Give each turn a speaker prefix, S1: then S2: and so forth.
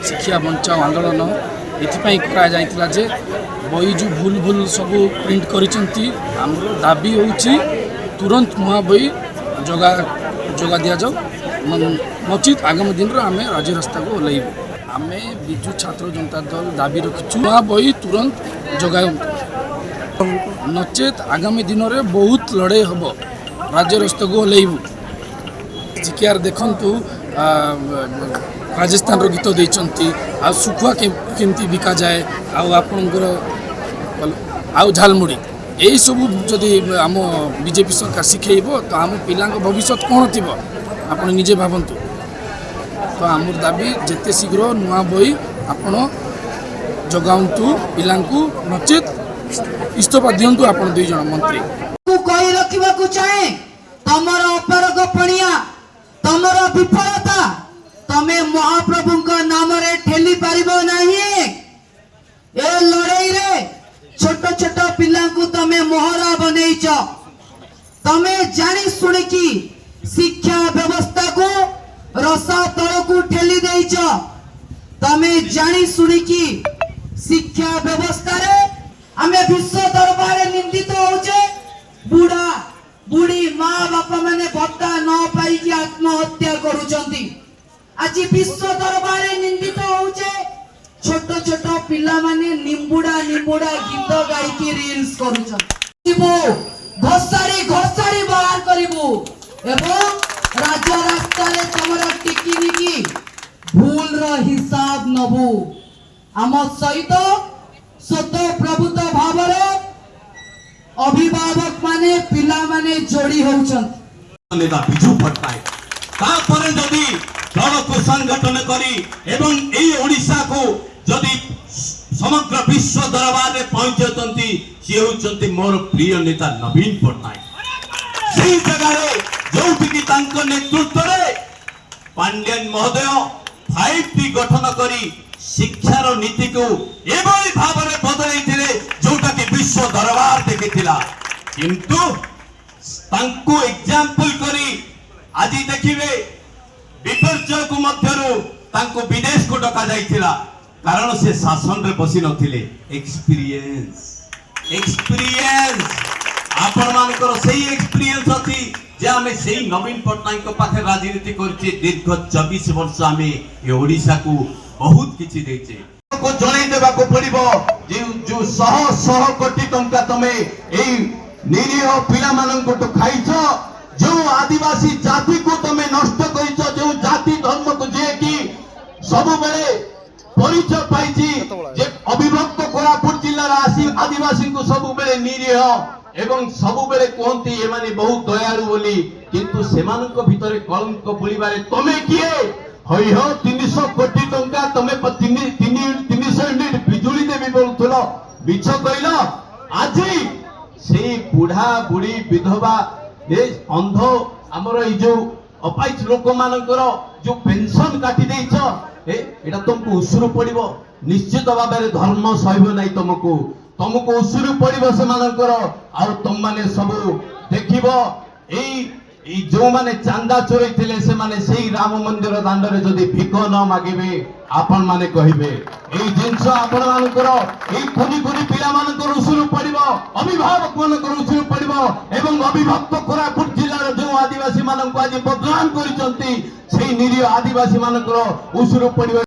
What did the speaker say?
S1: शिक्षा बचाओ आंदोलन ये करा जे बही जो भूल भूल सब प्रिंट कर दाबी हो तुरंत नुआ बही जोगा दि जाऊ नचित आगामी दिन आम राज्य रास्ता को ओह्लैबू आम विजु छात्र जनता दल दाबी रखिचु नुआ बही तुरंत जोगा नचेत आगामी दिन में बहुत लड़े हम राज्य रास्ता को ओह्लैबू जिकियार देखु राजस्थान गीत देती आ सुखुआ केमती बिका जाए आपणकर आउ झालमुड़ी यही सब जदि आम बीजेपी सरकार शिखेब तो आम पिला भविष्य कौन थी आप निजे भावतु तो आम दाबी जिते शीघ्र नुआ बही आपण जगाऊँ पिला नचेत इस्तफा दिंतु आप दुई जन मंत्री
S2: कही रखा चाहे तमर अपरगपणिया तमर विफलता तमे महाप्रभु नाम रे ठेली पारिबो नाही ए लड़ाई रे छोट छोट पिला को तमे मोहरा बनैछ तमे जानी सुनी की शिक्षा व्यवस्था को रसा तल को ठेली देइछ तमे जानी सुनी की शिक्षा व्यवस्था रे आमे विश्व दरबार निंदित होचे बुढ़ा बुढ़ी माँ बापा माने भत्ता न पाई की आत्महत्या करूचंती आज विश्व दरबार निंदित होचे छोट छोट पिला माने निम्बुड़ा निम्बुड़ा गीत गाई की रील्स करूचंती घोसारी घोसारी बाहर करिबो एवं राज्य रास्ता रे तमरा टिकिनी की भूल रो हिसाब नबु आम सहित स्वतः प्रभुत भाव रे अभिभावक माने पिला माने जोड़ी होउछन
S3: नेता बिजू पट्टनायक तापरे जदि दल को संगठन करी एवं एई ओडिसा को जदि समग्र विश्व दरबार रे पहुंचतंती से होचंती मोर प्रिय नेता नवीन पट्टनायक सेई जगह रे जोठी की तांको नेतृत्व रे पांड्यन महोदय 5T गठन करी शिक्षार नीति को एवं भाव रे बदलैथिले जोटा की विश्व दरबार देखिथिला किंतु तांको एग्जांपल करी आज देखिबे विपर्जय को मध्यरु तांको विदेश को डका जाइथिला कारण से शासन रे बसी नथिले एक्सपीरियंस आपण मानकर सही एक्सपीरियंस अछि जे आमे सही नवीन पट्टनायक पाखे राजनीति करछि दीर्घ 24 वर्ष आमे ए ओडिसा को बहुत किछि देछे को जणै देबा को पड़िबो जो सह कोटी टंका तमे एई निरीह पिला मानन को तो खाइछो जो आदिवासी जाति को तमे नष्ट करिछो जो जाति धर्म को जे की सब बेले परिचय पाइछि जे अविभक्त कोरापुट जिल्ला रा आसी आदिवासी को सब बेले निरीह एवं सब बेले कोंती ए माने बहुत दयालु बोली किंतु सेमान को भीतर कलंक बोलिबारे तमे किए हई हो 300 कोटी टंका तमे 300 यूनिट बिजुली देबी बोलथलो बिछ कइलो आज से बुढ़ा बुढ़ी विधवा ए अंध हमर ई जो अपाइच लोक मानकर जो पेंशन काटी देइछ एटा तुमको उसुरु पड़िबो निश्चित भाबरे धर्म सहिबो नै तुमको उसुरु पड़िबो से मानकर आ तुम माने सब देखिबो एई जो माने चांदा चोरी थिले से माने सेही राम मंदिर दांड रे जदी भिक न मागिबे आपन माने कहिबे एई जिंस आपन मानकर एई कोनी कोनी पिला मानकर उसुरु पड़िबो अभिभावक मानकर उसुरु पड़िबो एवं अभिभक्त कोरापुट जिल्ला रे जो आदिवासी मानक आज बदनाम करिसंती सेही निरीह आदिवासी मानकर उसुरु पड़िबो।